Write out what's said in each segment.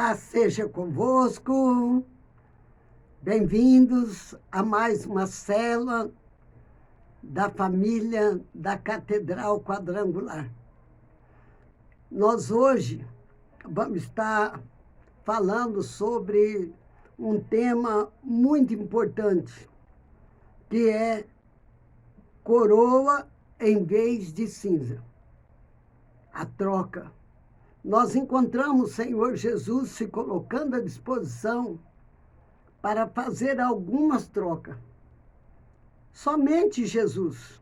Paz seja convosco. Bem-vindos a mais uma célula da família da Catedral Quadrangular. Nós hoje vamos estar falando sobre um tema muito importante, que é coroa em vez de cinza. A troca. Nós encontramos o Senhor Jesus se colocando à disposição para fazer algumas trocas. Somente Jesus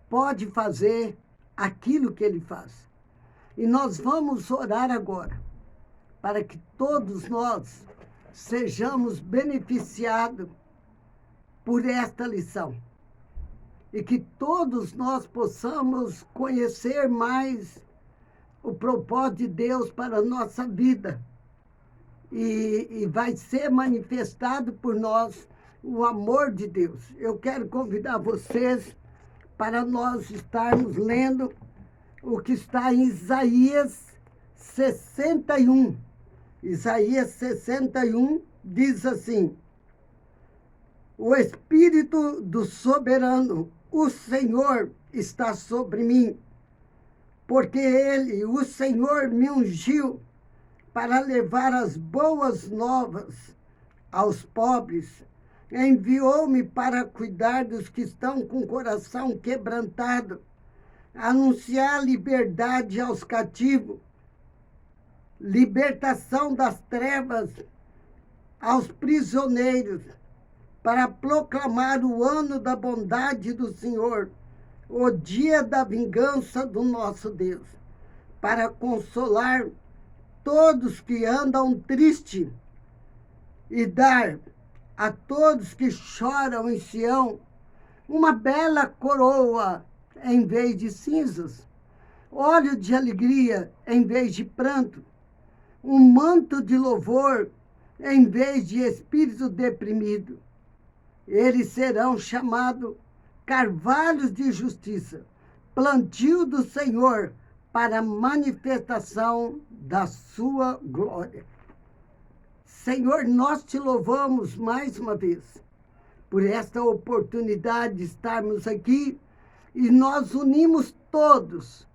pode fazer aquilo que ele faz. E nós vamos orar agora para que todos nós sejamos beneficiados por esta lição. E que todos nós possamos conhecer mais o propósito de Deus para a nossa vida. E vai ser manifestado por nós o amor de Deus. Eu quero convidar vocês para nós estarmos lendo o que está em Isaías 61. Isaías 61 diz assim: o Espírito do Soberano, o Senhor, está sobre mim, porque Ele, o Senhor, me ungiu para levar as boas novas aos pobres. Enviou-me para cuidar dos que estão com o coração quebrantado, anunciar liberdade aos cativos, libertação das trevas aos prisioneiros, para proclamar o ano da bondade do Senhor, o dia da vingança do nosso Deus, para consolar todos que andam tristes e dar a todos que choram em Sião uma bela coroa em vez de cinzas, óleo de alegria em vez de pranto, um manto de louvor em vez de espírito deprimido. Eles serão chamados carvalhos de justiça, plantio do Senhor para a manifestação da sua glória. Senhor, nós te louvamos mais uma vez por esta oportunidade de estarmos aqui e nós unimos todos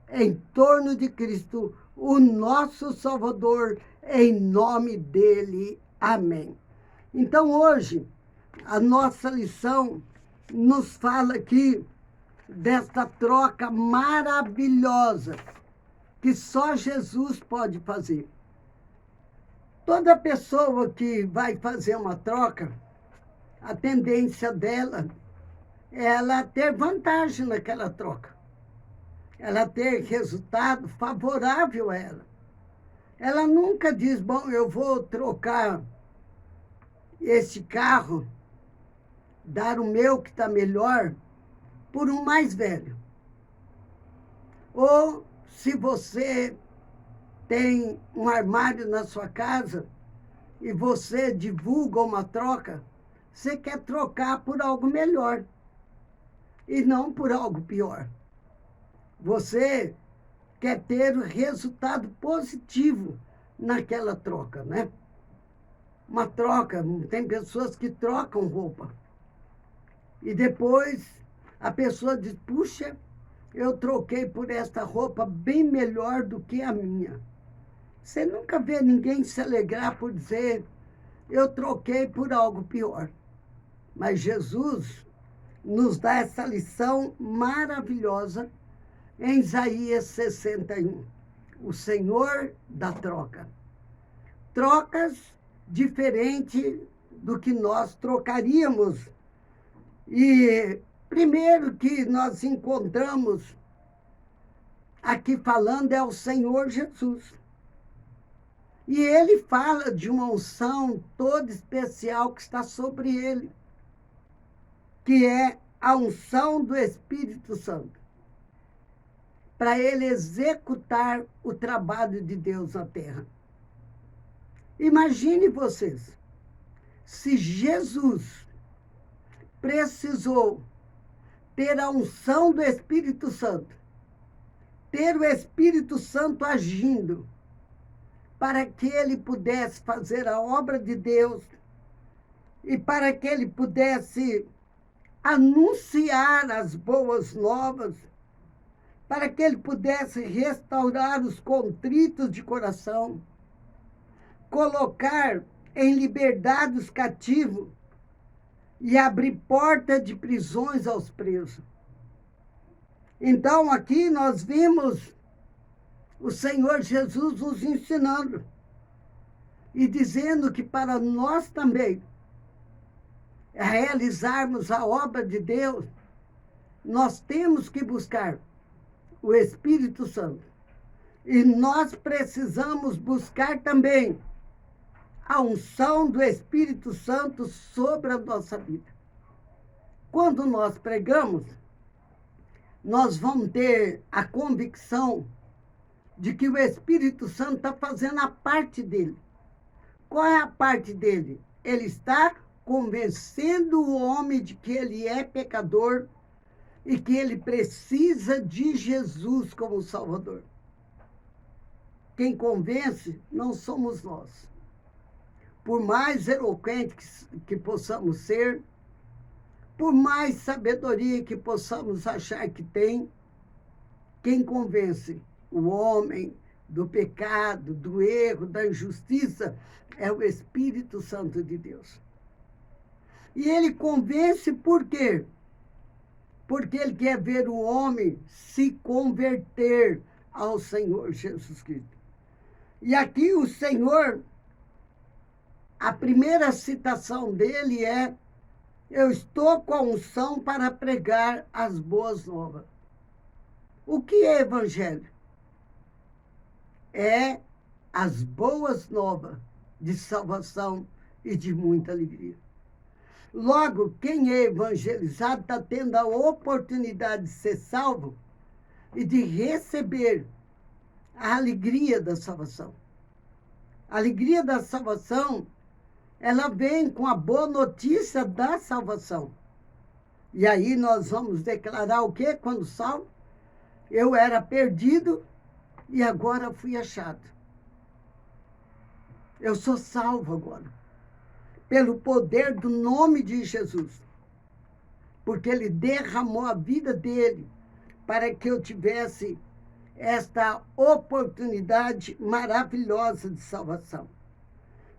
em torno de Cristo, o nosso Salvador, em nome dele. Amém. Então, hoje, a nossa lição nos fala aqui desta troca maravilhosa que só Jesus pode fazer. Toda pessoa que vai fazer uma troca, a tendência dela é ela ter vantagem naquela troca, ela ter resultado favorável a ela. Ela nunca diz, bom, eu vou trocar esse carro, dar o meu que está melhor, por um mais velho. Ou se você tem um armário na sua casa e você divulga uma troca, você quer trocar por algo melhor e não por algo pior. Você quer ter o resultado positivo naquela troca, né? Uma troca, tem pessoas que trocam roupa. E depois a pessoa diz, puxa, eu troquei por esta roupa bem melhor do que a minha. Você nunca vê ninguém se alegrar por dizer, eu troquei por algo pior. Mas Jesus nos dá essa lição maravilhosa em Isaías 61. O Senhor da troca. Trocas diferentes do que nós trocaríamos. E primeiro que nós encontramos aqui falando é o Senhor Jesus. E ele fala de uma unção toda especial que está sobre ele, que é a unção do Espírito Santo, para ele executar o trabalho de Deus na terra. Imagine vocês, se Jesus precisou ter a unção do Espírito Santo, ter o Espírito Santo agindo para que ele pudesse fazer a obra de Deus e para que ele pudesse anunciar as boas novas, para que ele pudesse restaurar os contritos de coração, colocar em liberdade os cativos e abrir porta de prisões aos presos. Então, aqui nós vimos o Senhor Jesus nos ensinando e dizendo que para nós também realizarmos a obra de Deus, nós temos que buscar o Espírito Santo. E nós precisamos buscar também a unção do Espírito Santo sobre a nossa vida. Quando nós pregamos, nós vamos ter a convicção de que o Espírito Santo está fazendo a parte dele. Qual é a parte dele? Ele está convencendo o homem de que ele é pecador e que ele precisa de Jesus como Salvador. Quem convence não somos nós. Por mais eloquentes que possamos ser, por mais sabedoria que possamos achar que tem, quem convence o homem do pecado, do erro, da injustiça, é o Espírito Santo de Deus. E ele convence por quê? Porque ele quer ver o homem se converter ao Senhor Jesus Cristo. E aqui o Senhor, a primeira citação dele é: eu estou com a unção para pregar as boas novas. O que é evangelho? É as boas novas de salvação e de muita alegria. Logo, quem é evangelizado está tendo a oportunidade de ser salvo e de receber a alegria da salvação. A alegria da salvação, ela vem com a boa notícia da salvação. E aí nós vamos declarar o quê quando salvo? Eu era perdido e agora fui achado. Eu sou salvo agora, pelo poder do nome de Jesus, porque ele derramou a vida dele para que eu tivesse esta oportunidade maravilhosa de salvação.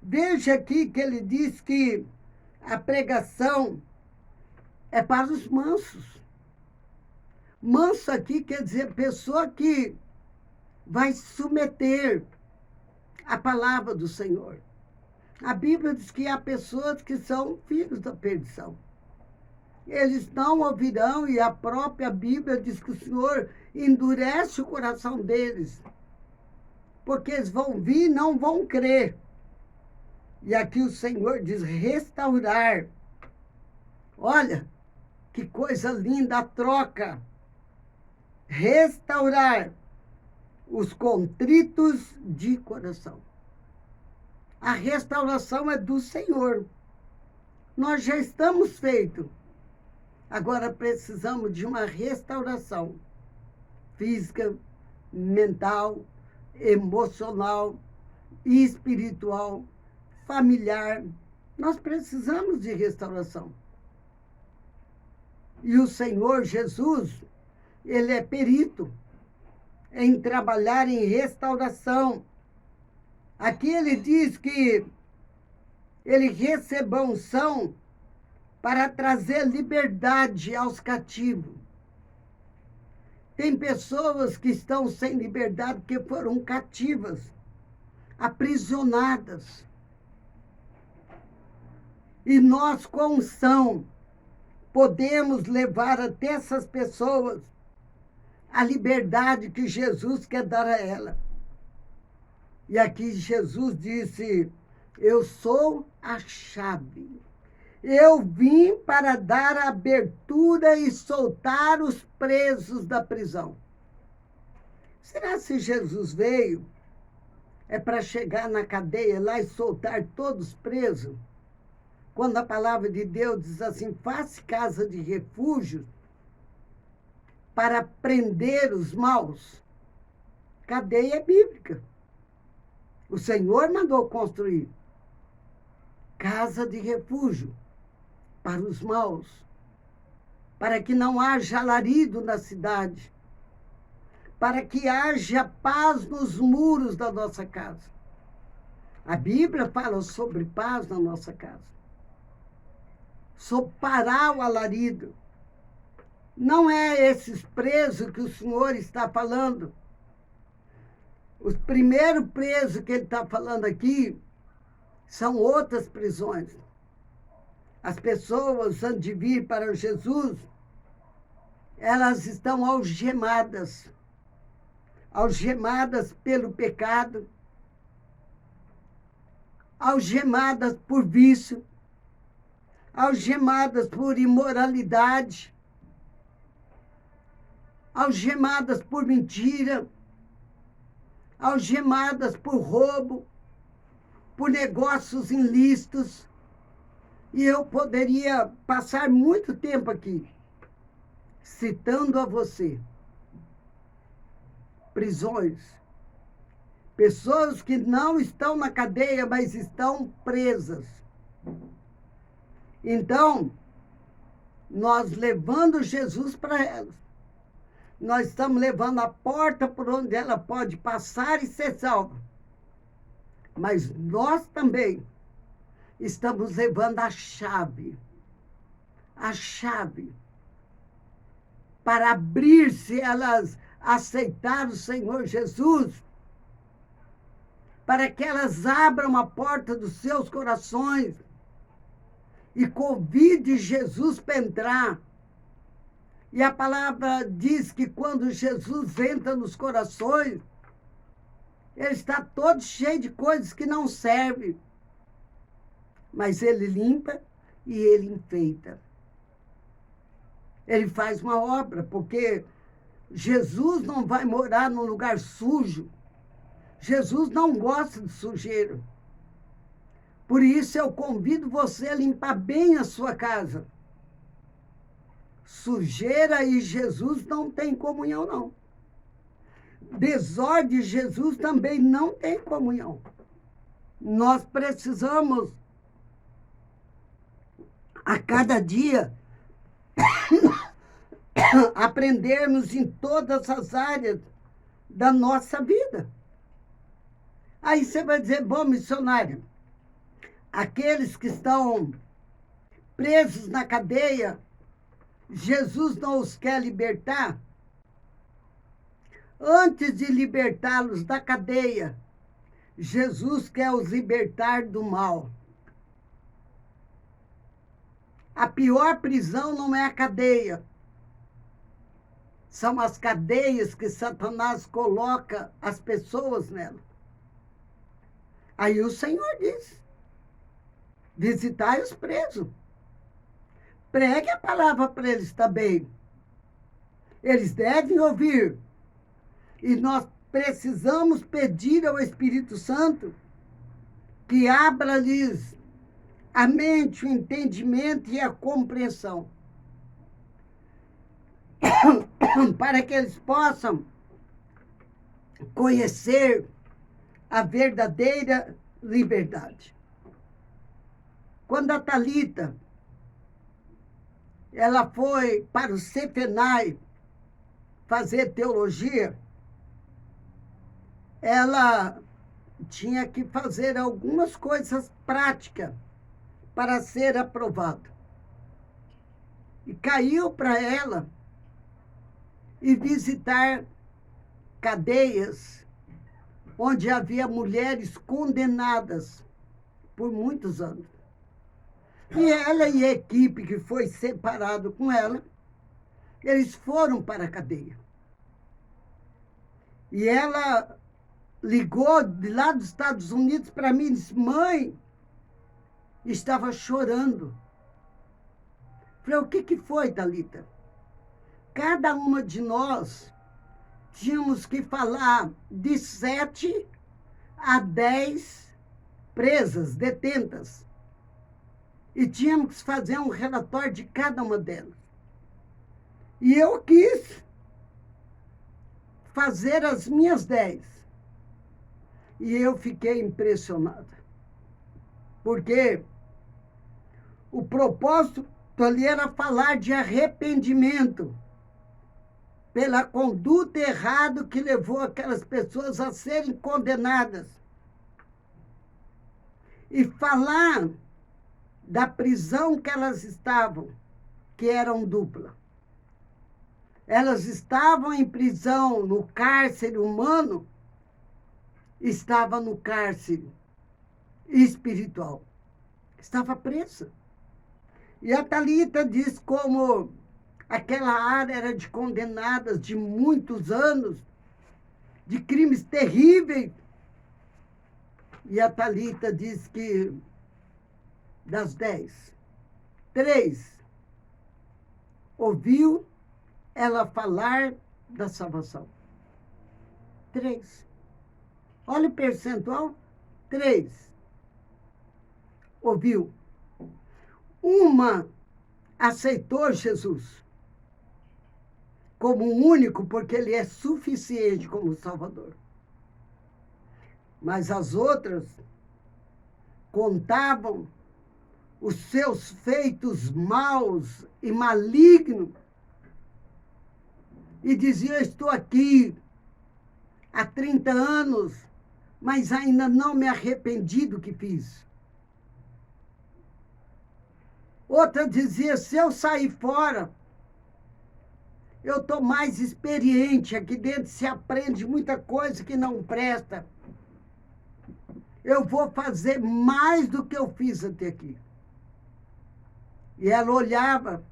Veja aqui que ele diz que a pregação é para os mansos. Manso aqui quer dizer pessoa que vai submeter a palavra do Senhor. A Bíblia diz que há pessoas que são filhos da perdição. Eles não ouvirão, e a própria Bíblia diz que o Senhor endurece o coração deles, porque eles vão vir e não vão crer. E aqui o Senhor diz restaurar. Olha, que coisa linda a troca. Restaurar os contritos de coração. A restauração é do Senhor. Nós já estamos feitos. Agora precisamos de uma restauração física, mental, emocional, espiritual, familiar. Nós precisamos de restauração. E o Senhor Jesus, ele é perito em trabalhar em restauração. Aqui ele diz que ele recebeu unção para trazer liberdade aos cativos. Tem pessoas que estão sem liberdade porque foram cativas, aprisionadas. E nós, com unção, podemos levar até essas pessoas a liberdade que Jesus quer dar a ela. E aqui Jesus disse: eu sou a chave. Eu vim para dar abertura e soltar os presos da prisão. Será que se Jesus veio é para chegar na cadeia lá e soltar todos presos? Quando a palavra de Deus diz assim: faça casa de refúgio para prender os maus. Cadeia é bíblica. O Senhor mandou construir casa de refúgio para os maus, para que não haja alarido na cidade, para que haja paz nos muros da nossa casa. A Bíblia fala sobre paz na nossa casa, sobre parar o alarido. Não é esses presos que o Senhor está falando. O primeiro preso que ele está falando aqui são outras prisões. As pessoas, antes de vir para Jesus, elas estão algemadas. Algemadas pelo pecado, algemadas por vício, algemadas por imoralidade, algemadas por mentira, algemadas por roubo, por negócios ilícitos. E eu poderia passar muito tempo aqui citando a você prisões, pessoas que não estão na cadeia, mas estão presas. Então, nós levando Jesus para elas, nós estamos levando a porta por onde ela pode passar e ser salva. Mas nós também estamos levando a chave para abrir, se elas aceitar o Senhor Jesus, para que elas abram a porta dos seus corações e convide Jesus para entrar. E a palavra diz que quando Jesus entra nos corações, ele está todo cheio de coisas que não servem. Mas ele limpa e ele enfeita. Ele faz uma obra, porque Jesus não vai morar num lugar sujo. Jesus não gosta de sujeira. Por isso eu convido você a limpar bem a sua casa. Sujeira e Jesus não tem comunhão, não. Desordem e Jesus também não tem comunhão. Nós precisamos, a cada dia, aprendermos em todas as áreas da nossa vida. Aí você vai dizer, bom, missionário, aqueles que estão presos na cadeia, Jesus não os quer libertar? Antes de libertá-los da cadeia, Jesus quer os libertar do mal. A pior prisão não é a cadeia. São as cadeias que Satanás coloca as pessoas nela. Aí o Senhor diz, visitai os presos. Pregue a palavra para eles também. Eles devem ouvir. E nós precisamos pedir ao Espírito Santo que abra-lhes a mente, o entendimento e a compreensão, para que eles possam conhecer a verdadeira liberdade. Quando a Thalita, ela foi para o Cefenai fazer teologia, ela tinha que fazer algumas coisas práticas para ser aprovada. E caiu para ela e visitar cadeias onde havia mulheres condenadas por muitos anos. E ela e a equipe que foi separado com ela, eles foram para a cadeia. E ela ligou de lá dos Estados Unidos para mim e disse, mãe, estava chorando. Falei, o que foi, Thalita? Cada uma de nós tínhamos que falar de 7 a 10 presas, detentas. E tínhamos que fazer um relatório de cada uma delas. E eu quis fazer as minhas 10. E eu fiquei impressionada. Porque o propósito ali era falar de arrependimento pela conduta errada que levou aquelas pessoas a serem condenadas. E falar da prisão que elas estavam, que eram dupla. Elas estavam em prisão no cárcere humano, estava no cárcere espiritual. Estava presa. E a Thalita diz como aquela área era de condenadas de muitos anos, de crimes terríveis. E a Thalita diz que das 10, 3 ouviu ela falar da salvação. 3. Olha o percentual. 3. Ouviu. Uma aceitou Jesus como um único, porque ele é suficiente como Salvador. Mas as outras contavam os seus feitos maus e malignos e diziam: estou aqui há 30 anos, mas ainda não me arrependi do que fiz. Outra dizia: se eu sair fora, eu estou mais experiente, aqui dentro se aprende muita coisa que não presta. Eu vou fazer mais do que eu fiz até aqui. E ela olhava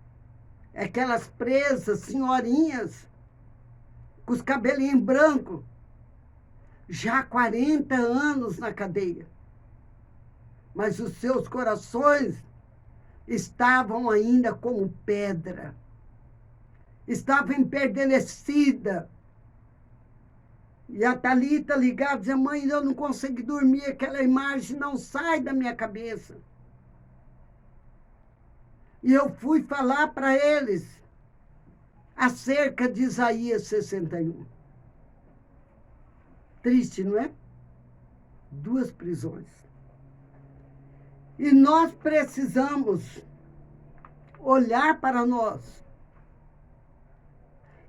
aquelas presas, senhorinhas, com os cabelinhos brancos, já há 40 anos na cadeia. Mas os seus corações estavam ainda como pedra. Estavam empedernidas. E a Thalita ligava e dizia: mãe, eu não consegui dormir, aquela imagem não sai da minha cabeça. E eu fui falar para eles acerca de Isaías 61. Triste, não é? 2 prisões. E nós precisamos olhar para nós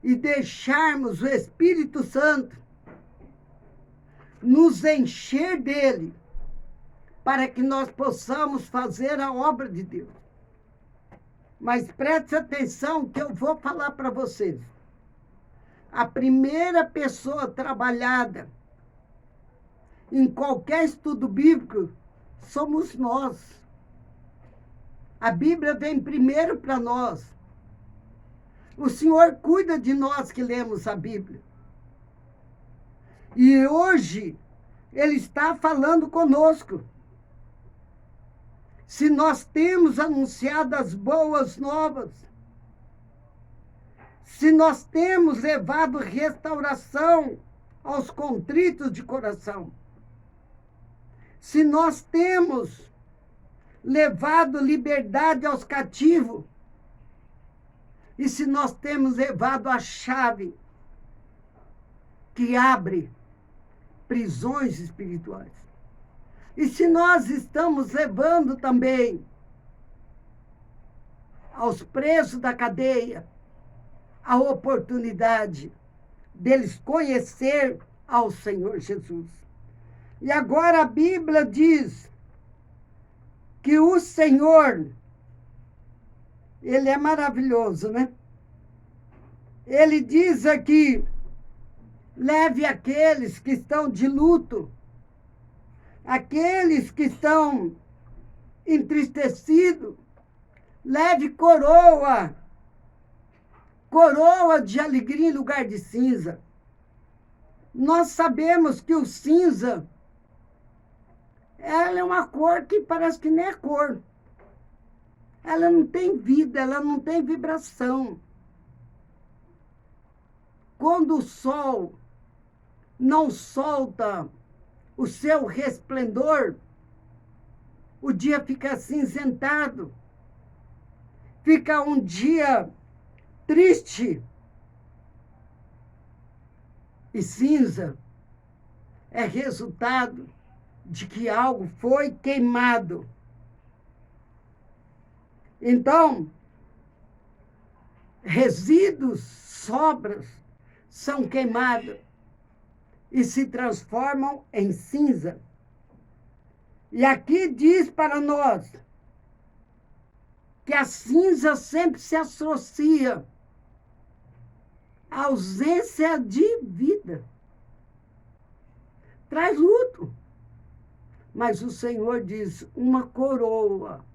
e deixarmos o Espírito Santo nos encher dele, para que nós possamos fazer a obra de Deus. Mas preste atenção que eu vou falar para vocês. A primeira pessoa trabalhada em qualquer estudo bíblico somos nós. A Bíblia vem primeiro para nós. O Senhor cuida de nós que lemos a Bíblia. E hoje Ele está falando conosco. Se nós temos anunciado as boas novas, se nós temos levado restauração aos contritos de coração, se nós temos levado liberdade aos cativos, e se nós temos levado a chave que abre prisões espirituais. E se nós estamos levando também aos presos da cadeia a oportunidade deles conhecer ao Senhor Jesus. E agora a Bíblia diz que o Senhor, Ele é maravilhoso, né? Ele diz aqui: leve aqueles que estão de luto, aqueles que estão entristecidos, leve coroa de alegria em lugar de cinza. Nós sabemos que o cinza, ela é uma cor que parece que nem é cor. Ela não tem vida, ela não tem vibração. Quando o sol não solta o seu resplendor, o dia fica acinzentado, fica um dia triste e cinza. é resultado de que algo foi queimado. Então, resíduos, sobras, são queimados e se transformam em cinza. E aqui diz para nós que a cinza sempre se associa à ausência de vida. Traz luto. Mas o Senhor diz uma coroa.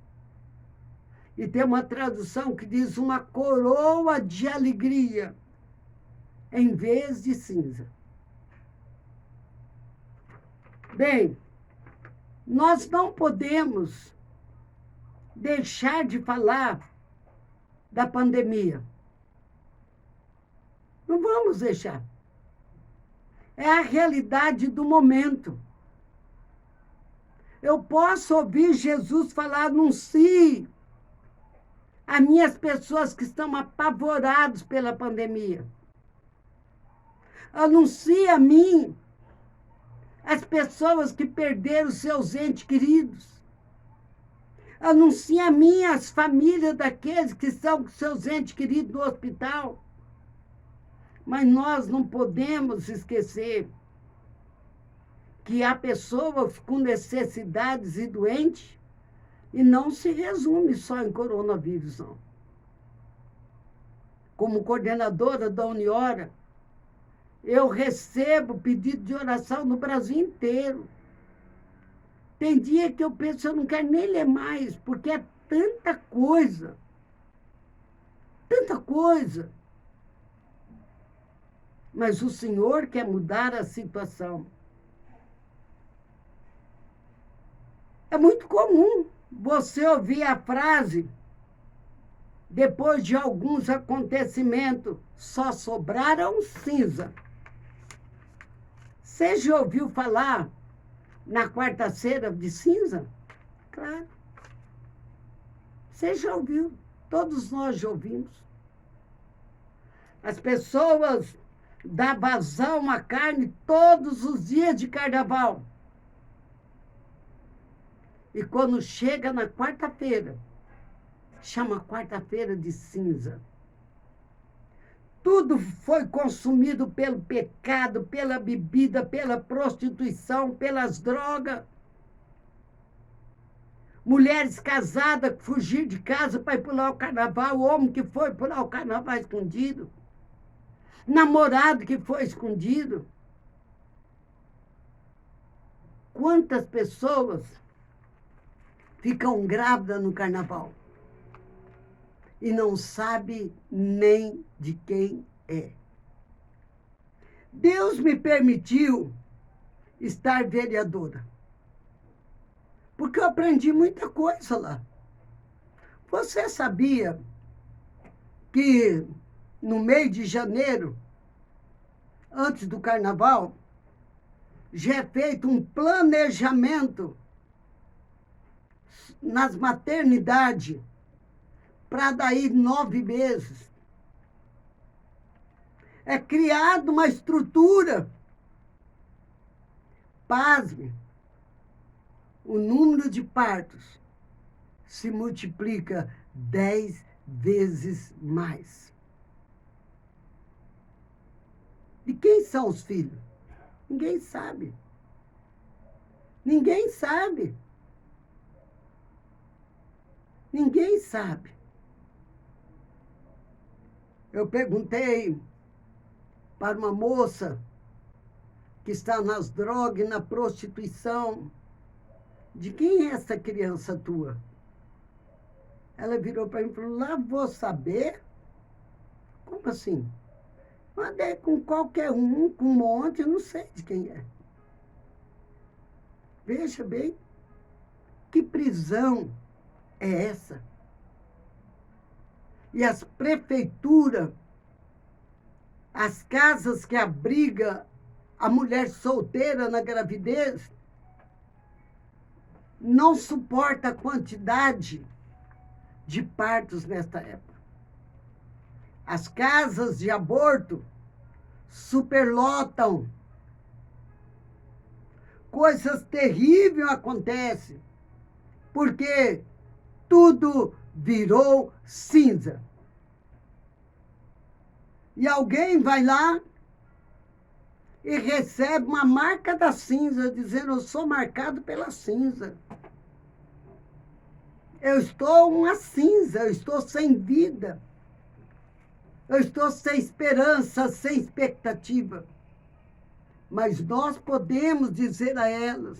E tem uma tradução que diz uma coroa de alegria, em vez de cinza. Bem, nós não podemos deixar de falar da pandemia. Não vamos deixar. É a realidade do momento. Eu posso ouvir Jesus falar, anuncie a minhas pessoas que estão apavoradas pela pandemia. Anuncie a mim as pessoas que perderam seus entes queridos. Anuncie a mim as famílias daqueles que estão com seus entes queridos no hospital. Mas nós não podemos esquecer que há pessoas com necessidades e doentes e não se resume só em coronavírus, não. Como coordenadora da Uniora, eu recebo pedido de oração no Brasil inteiro. Tem dia que eu penso, eu não quero nem ler mais, porque é tanta coisa. Tanta coisa. Mas o Senhor quer mudar a situação. É muito comum você ouvir a frase, depois de alguns acontecimentos, só sobraram cinza. Você já ouviu falar na quarta-feira de cinza? Claro. Você já ouviu. Todos nós já ouvimos. As pessoas dão vazão à carne todos os dias de carnaval. E quando chega na quarta-feira, chama quarta-feira de cinza. Tudo foi consumido pelo pecado, pela bebida, pela prostituição, pelas drogas. Mulheres casadas que fugiram de casa para ir pular o carnaval, o homem que foi pular o carnaval escondido, namorado que foi escondido. Quantas pessoas ficam grávidas no carnaval e não sabe nem de quem é? Deus me permitiu estar vereadora, porque eu aprendi muita coisa lá. Você sabia que no mês de janeiro, antes do carnaval, já é feito um planejamento nas maternidades para daí 9 meses. É criada uma estrutura. Pasme, o número de partos se multiplica 10 vezes mais. E quem são os filhos? Ninguém sabe. Ninguém sabe. Ninguém sabe. Eu perguntei para uma moça que está nas drogas e na prostituição, de quem é essa criança tua? Ela virou para mim e falou, lá vou saber? Como assim? Andei com qualquer um, com um monte, eu não sei de quem é. Veja bem, que prisão é essa? E as prefeituras, as casas que abrigam a mulher solteira na gravidez, não suporta a quantidade de partos nesta época. As casas de aborto superlotam. coisas terríveis acontecem, porque tudo virou cinza. E alguém vai lá e recebe uma marca da cinza, dizendo: eu sou marcado pela cinza. Eu estou uma cinza, eu estou sem vida. Eu estou sem esperança, sem expectativa. Mas nós podemos dizer a elas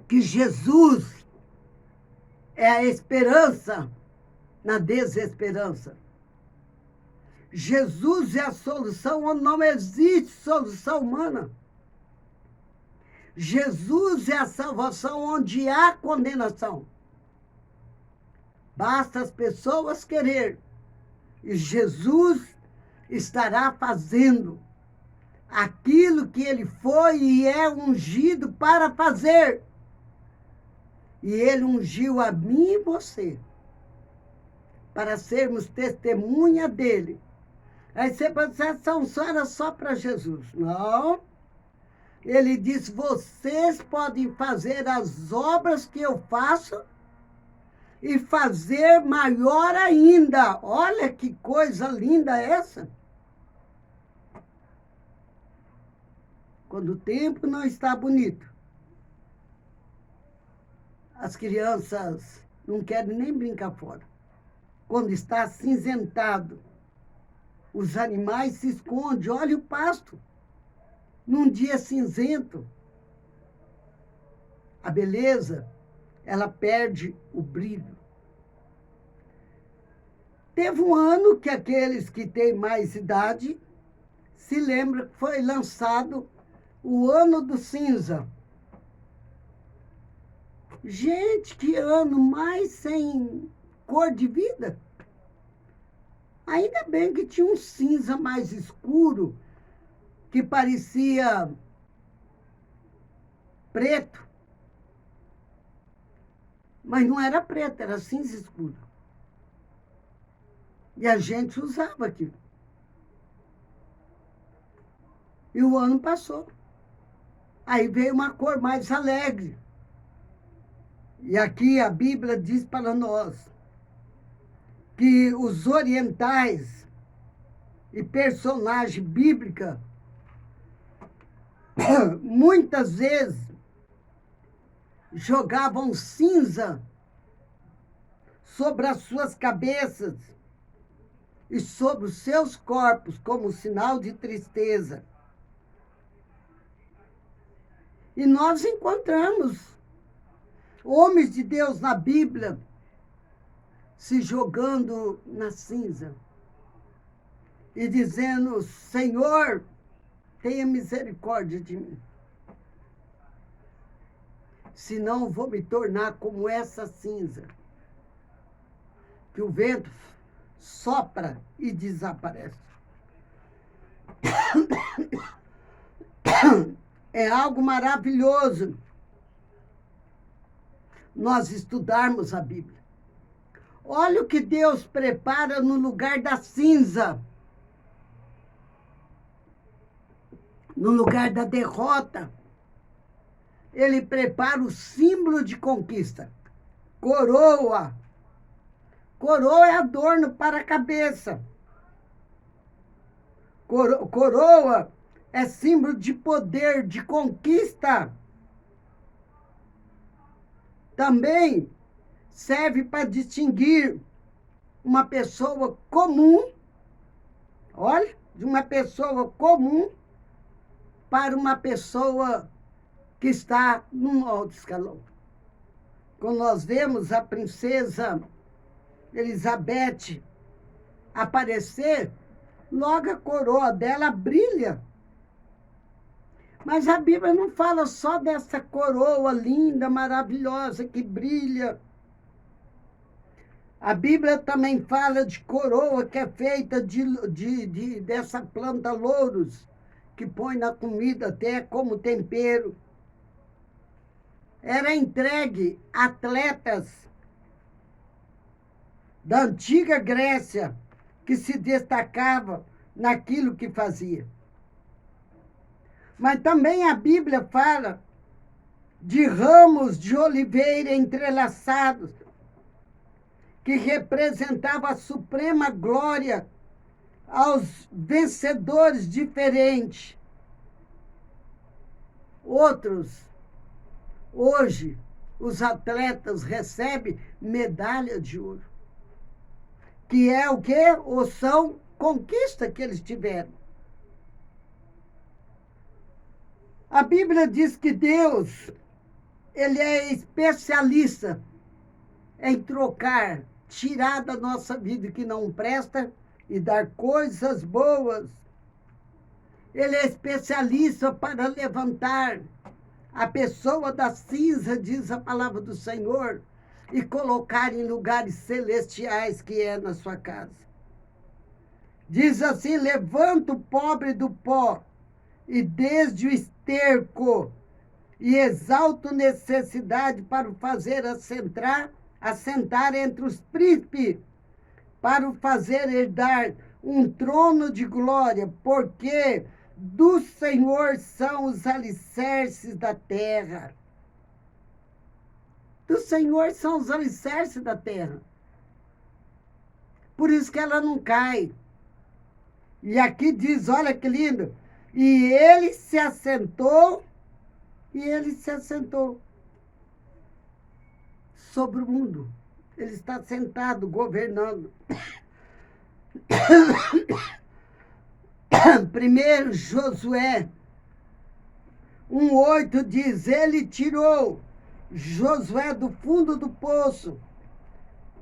que Jesus é a esperança na desesperança. Jesus é a solução onde não existe solução humana. Jesus é a salvação onde há condenação. Basta as pessoas querer. E Jesus estará fazendo aquilo que ele foi e é ungido para fazer. E ele ungiu a mim e você para sermos testemunha dele. Aí você pode dizer: essa unção era só para Jesus. Não. Ele diz: vocês podem fazer as obras que eu faço e fazer maior ainda. Olha que coisa linda essa. Quando o tempo não está bonito, as crianças não querem nem brincar fora. Quando está acinzentado, os animais se escondem. Olha o pasto. Num dia cinzento, a beleza, ela perde o brilho. Teve um ano que aqueles que têm mais idade se lembram que foi lançado o Ano do Cinza. Gente, que ano mais sem cor de vida. Ainda bem que tinha um cinza mais escuro, que parecia preto. Mas não era preto, era cinza escuro. E a gente usava aquilo. E o ano passou. Aí veio uma cor mais alegre. E aqui a Bíblia diz para nós que os orientais e personagem bíblica muitas vezes jogavam cinza sobre as suas cabeças e sobre os seus corpos como sinal de tristeza. E nós encontramos homens de Deus na Bíblia se jogando na cinza e dizendo: Senhor, tenha misericórdia de mim. Senão vou me tornar como essa cinza, que o vento sopra e desaparece. É algo maravilhoso nós estudarmos a Bíblia. Olha o que Deus prepara no lugar da cinza, no lugar da derrota. Ele prepara o símbolo de conquista. Coroa. Coroa é adorno para a cabeça. Coroa é símbolo de poder, de conquista. Também serve para distinguir uma pessoa comum, olha, de uma pessoa comum para uma pessoa que está num alto escalão. Quando nós vemos a princesa Elizabeth aparecer, logo a coroa dela brilha. Mas a Bíblia não fala só dessa coroa linda, maravilhosa, que brilha. A Bíblia também fala de coroa que é feita dessa planta louros, que põe na comida até como tempero. Era entregue a atletas da antiga Grécia que se destacavam naquilo que fazia. Mas também a Bíblia fala de ramos de oliveira entrelaçados, que representava a suprema glória aos vencedores diferentes. Outros, hoje, os atletas recebem medalha de ouro, que é o quê? Ou são conquista que eles tiveram. A Bíblia diz que Deus, ele é especialista em trocar, tirar da nossa vida o que não presta e dar coisas boas. Ele é especialista para levantar a pessoa da cinza, diz a palavra do Senhor, e colocar em lugares celestiais que é na sua casa. Diz assim: levanta o pobre do pó e desde o esterco e exalta necessidade para o fazer assentar entre os príncipes, para o fazer herdar um trono de glória, porque do Senhor são os alicerces da terra. Do Senhor são os alicerces da terra. Por isso que ela não cai. E aqui diz, olha que lindo, e ele se assentou sobre o mundo. Ele está sentado, governando. Primeiro Josué 1:8 diz, ele tirou Josué do fundo do poço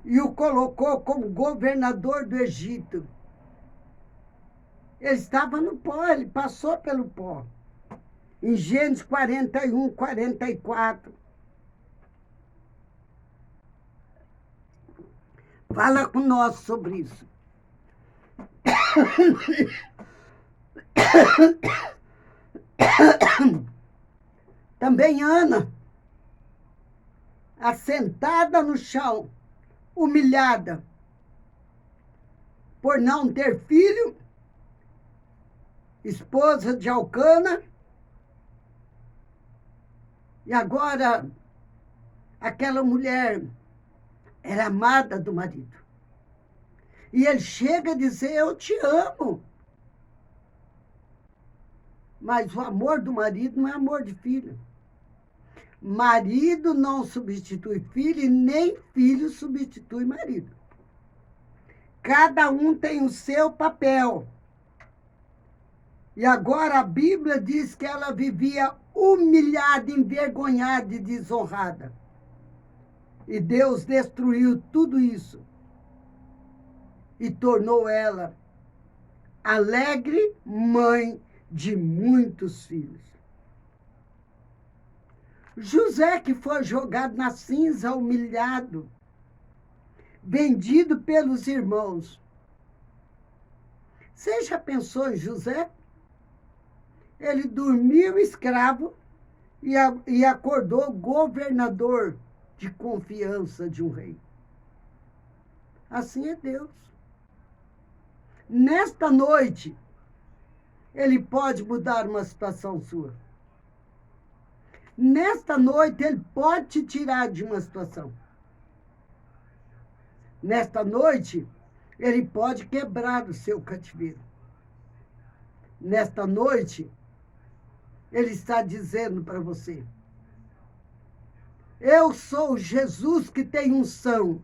e o colocou como governador do Egito. Ele estava no pó, ele passou pelo pó. Em Gênesis 41, 44. Fala com nós sobre isso. Também Ana, assentada no chão, humilhada, por não ter filho, esposa de Elcana, e agora aquela mulher era amada do marido. E ele chega a dizer, eu te amo. Mas o amor do marido não é amor de filho. Marido não substitui filho e nem filho substitui marido. Cada um tem o seu papel. E agora a Bíblia diz que ela vivia humilhada, envergonhada e desonrada. E Deus destruiu tudo isso e tornou ela alegre mãe de muitos filhos. José, que foi jogado na cinza, humilhado, vendido pelos irmãos. Você já pensou em José? Ele dormiu escravo e acordou governador de confiança de um rei. Assim é Deus. Nesta noite, ele pode mudar uma situação sua. Nesta noite, ele pode te tirar de uma situação. Nesta noite, ele pode quebrar o seu cativeiro. Nesta noite, ele está dizendo para você, eu sou Jesus que tem unção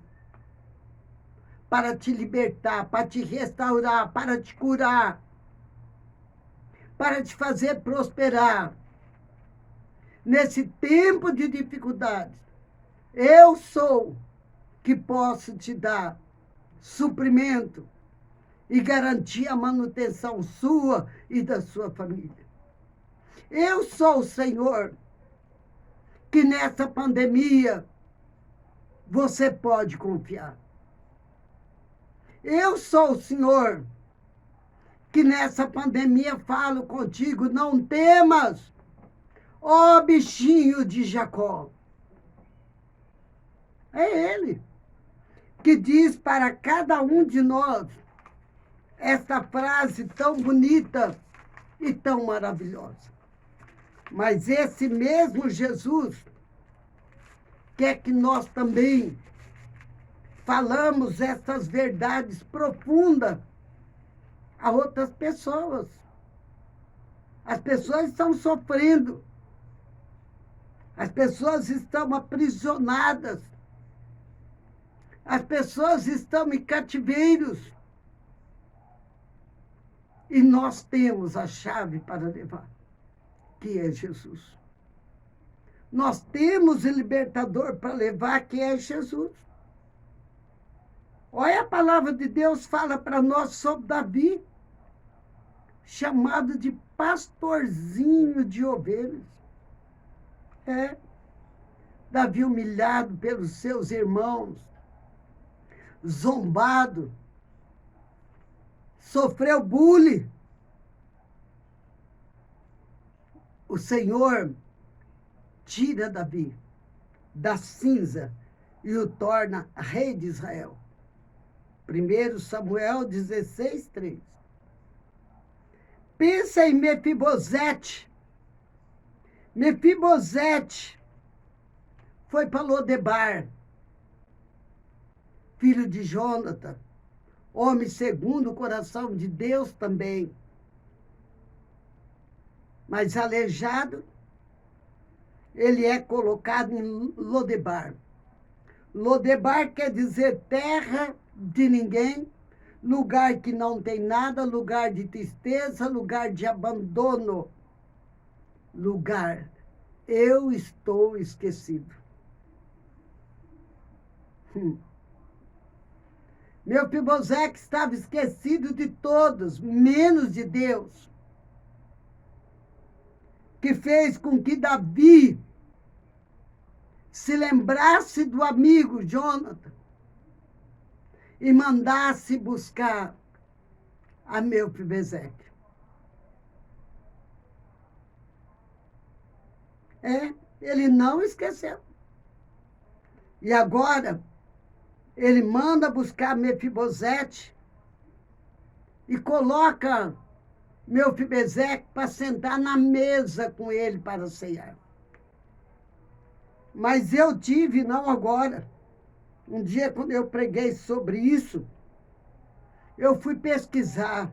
para te libertar, para te restaurar, para te curar, para te fazer prosperar. Nesse tempo de dificuldades, eu sou que posso te dar suprimento e garantir a manutenção sua e da sua família. Eu sou o Senhor que nessa pandemia você pode confiar. Eu sou o Senhor que nessa pandemia falo contigo, não temas, ó bichinho de Jacó. É Ele que diz para cada um de nós esta frase tão bonita e tão maravilhosa. Mas esse mesmo Jesus quer que nós também falamos essas verdades profundas a outras pessoas. As pessoas estão sofrendo. As pessoas estão aprisionadas. As pessoas estão em cativeiros. E nós temos a chave para levar, que é Jesus. Nós temos o libertador para levar, que é Jesus. Olha, a palavra de Deus fala para nós sobre Davi, chamado de pastorzinho de ovelhas. Davi humilhado pelos seus irmãos, zombado, sofreu bullying. O Senhor tira Davi da cinza e o torna rei de Israel. 1 Samuel 16, 3. Pensa em Mefibosete. Mefibosete foi para Lodebar, filho de Jônatan, homem segundo o coração de Deus também. Mas aleijado, ele é colocado em Lodebar. Lodebar quer dizer terra de ninguém, lugar que não tem nada, lugar de tristeza, lugar de abandono. Lugar, eu estou esquecido. Mefibosete estava esquecido de todos, menos de Deus, que fez com que Davi se lembrasse do amigo Jônatan e mandasse buscar a Mefibosete. Ele não esqueceu. E agora, ele manda buscar Mefibosete e coloca Mefibosete para sentar na mesa com ele para ceiar. Mas eu tive, não agora, um dia quando eu preguei sobre isso, eu fui pesquisar.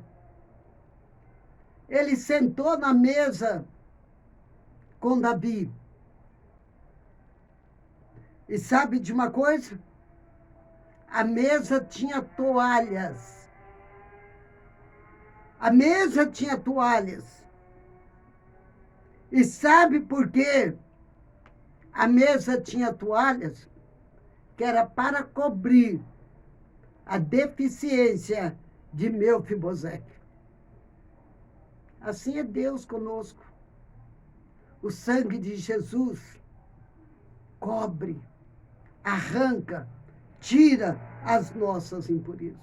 Ele sentou na mesa com Davi. E sabe de uma coisa? A mesa tinha toalhas. A mesa tinha toalhas. E sabe por quê? A mesa tinha toalhas, que era para cobrir a deficiência de Mefibosete. Assim é Deus conosco. O sangue de Jesus cobre, arranca, tira as nossas impurezas.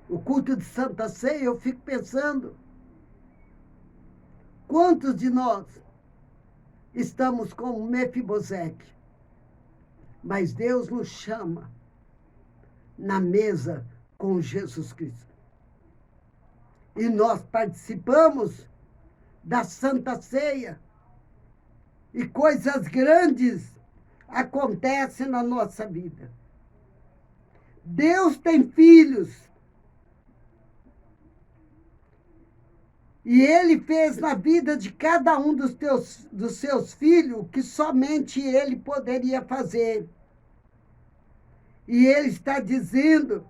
O culto de Santa Ceia, eu fico pensando, quantos de nós estamos com Mefibosete, mas Deus nos chama na mesa com Jesus Cristo. E nós participamos da Santa Ceia, e coisas grandes acontecem na nossa vida. Deus tem filhos, e Ele fez na vida de cada um dos seus filhos o que somente Ele poderia fazer. E Ele está dizendo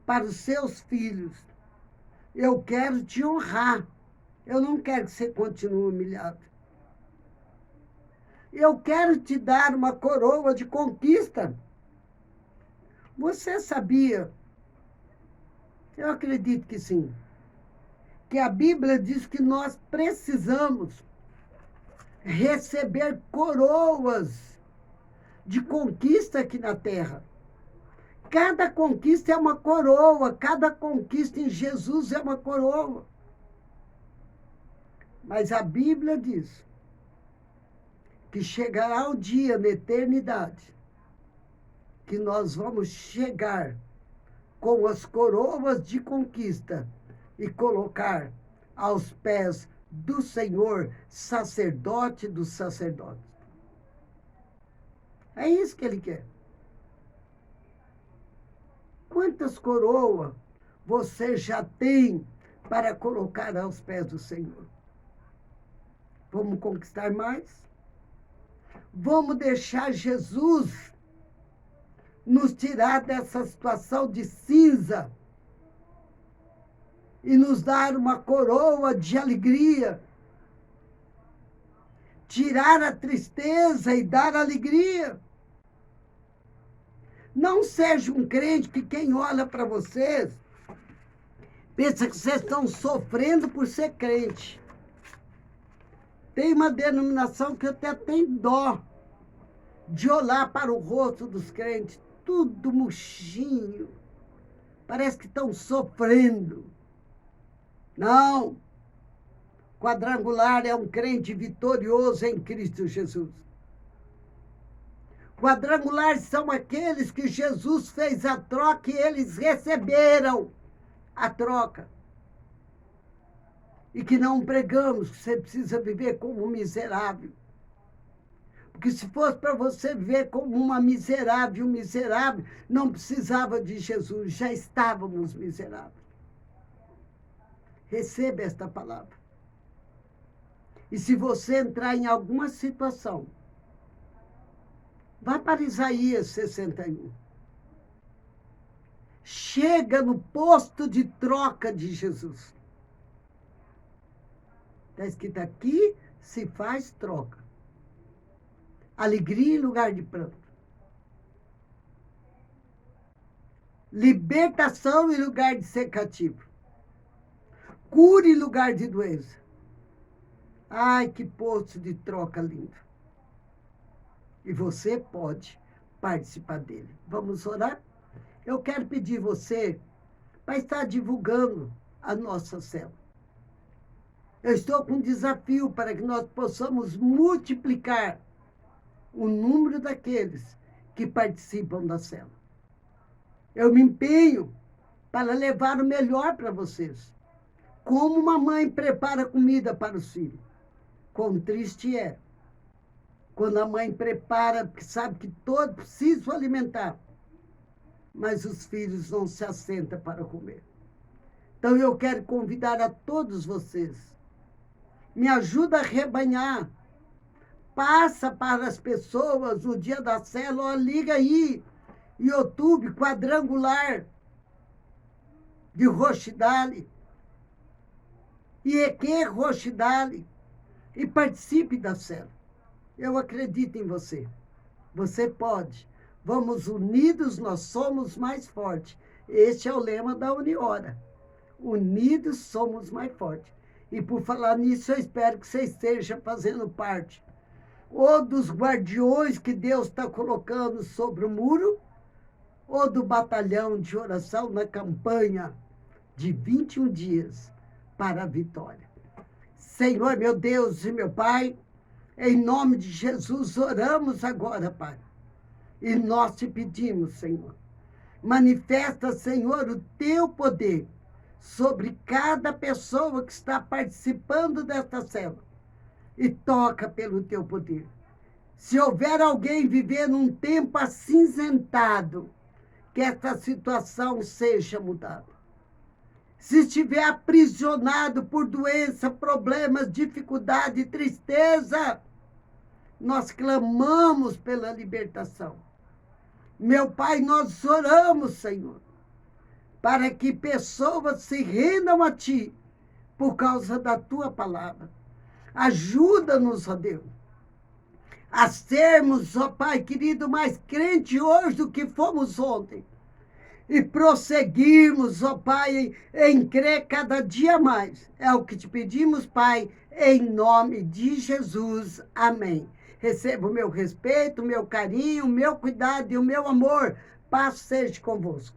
para os seus filhos: eu quero te honrar. Eu não quero que você continue humilhado. Eu quero te dar uma coroa de conquista. Você sabia? Eu acredito que sim. Que a Bíblia diz que nós precisamos receber coroas de conquista aqui na terra. Cada conquista é uma coroa, cada conquista em Jesus é uma coroa. Mas a Bíblia diz que chegará o dia na eternidade que nós vamos chegar com as coroas de conquista e colocar aos pés do Senhor, sacerdote dos sacerdotes. É isso que ele quer. Quantas coroas você já tem para colocar aos pés do Senhor? Vamos conquistar mais? Vamos deixar Jesus nos tirar dessa situação de cinza e nos dar uma coroa de alegria. Tirar a tristeza e dar alegria. Não seja um crente que quem olha para vocês pensa que vocês estão sofrendo por ser crente. Tem uma denominação que eu até tenho dó de olhar para o rosto dos crentes, tudo murchinho. Parece que estão sofrendo. Não. Quadrangular é um crente vitorioso em Cristo Jesus. Quadrangulares são aqueles que Jesus fez a troca e eles receberam a troca. E que não pregamos que você precisa viver como um miserável. Porque se fosse para você viver como uma miserável, um miserável, não precisava de Jesus, já estávamos miseráveis. Receba esta palavra. E se você entrar em alguma situação, vai para Isaías 61. Chega no posto de troca de Jesus. Está escrito aqui, se faz troca. Alegria em lugar de pranto. Libertação em lugar de ser cativo. Cura em lugar de doença. Ai, que posto de troca lindo. E você pode participar dele. Vamos orar? Eu quero pedir você para estar divulgando a nossa célula. Eu estou com um desafio para que nós possamos multiplicar o número daqueles que participam da célula. Eu me empenho para levar o melhor para vocês. Como uma mãe prepara comida para os filhos. Quão triste é quando a mãe prepara, porque sabe que todos precisam alimentar, mas os filhos não se assentam para comer. Então eu quero convidar a todos vocês. Me ajuda a rebanhar. Passa para as pessoas o dia da célula, liga aí, YouTube, Quadrangular, de Rochdale, Ieque Rochdale, e participe da célula. Eu acredito em você. Você pode. Vamos unidos, nós somos mais fortes. Este é o lema da Uniora. Unidos somos mais fortes. E por falar nisso, eu espero que você esteja fazendo parte ou dos guardiões que Deus está colocando sobre o muro, ou do batalhão de oração na campanha de 21 dias para a vitória. Senhor, meu Deus e meu Pai, em nome de Jesus, oramos agora, Pai. E nós te pedimos, Senhor, manifesta, Senhor, o teu poder sobre cada pessoa que está participando desta célula e toca pelo teu poder. Se houver alguém vivendo um tempo acinzentado, que esta situação seja mudada. Se estiver aprisionado por doença, problemas, dificuldade, tristeza, nós clamamos pela libertação. Meu Pai, nós oramos, Senhor, para que pessoas se rendam a Ti por causa da Tua palavra. Ajuda-nos, ó Deus, a sermos, ó Pai querido, mais crente hoje do que fomos ontem. E prosseguirmos, ó Pai, em crer cada dia mais. É o que te pedimos, Pai, em nome de Jesus. Amém. Receba o meu respeito, o meu carinho, o meu cuidado e o meu amor. Paz seja convosco.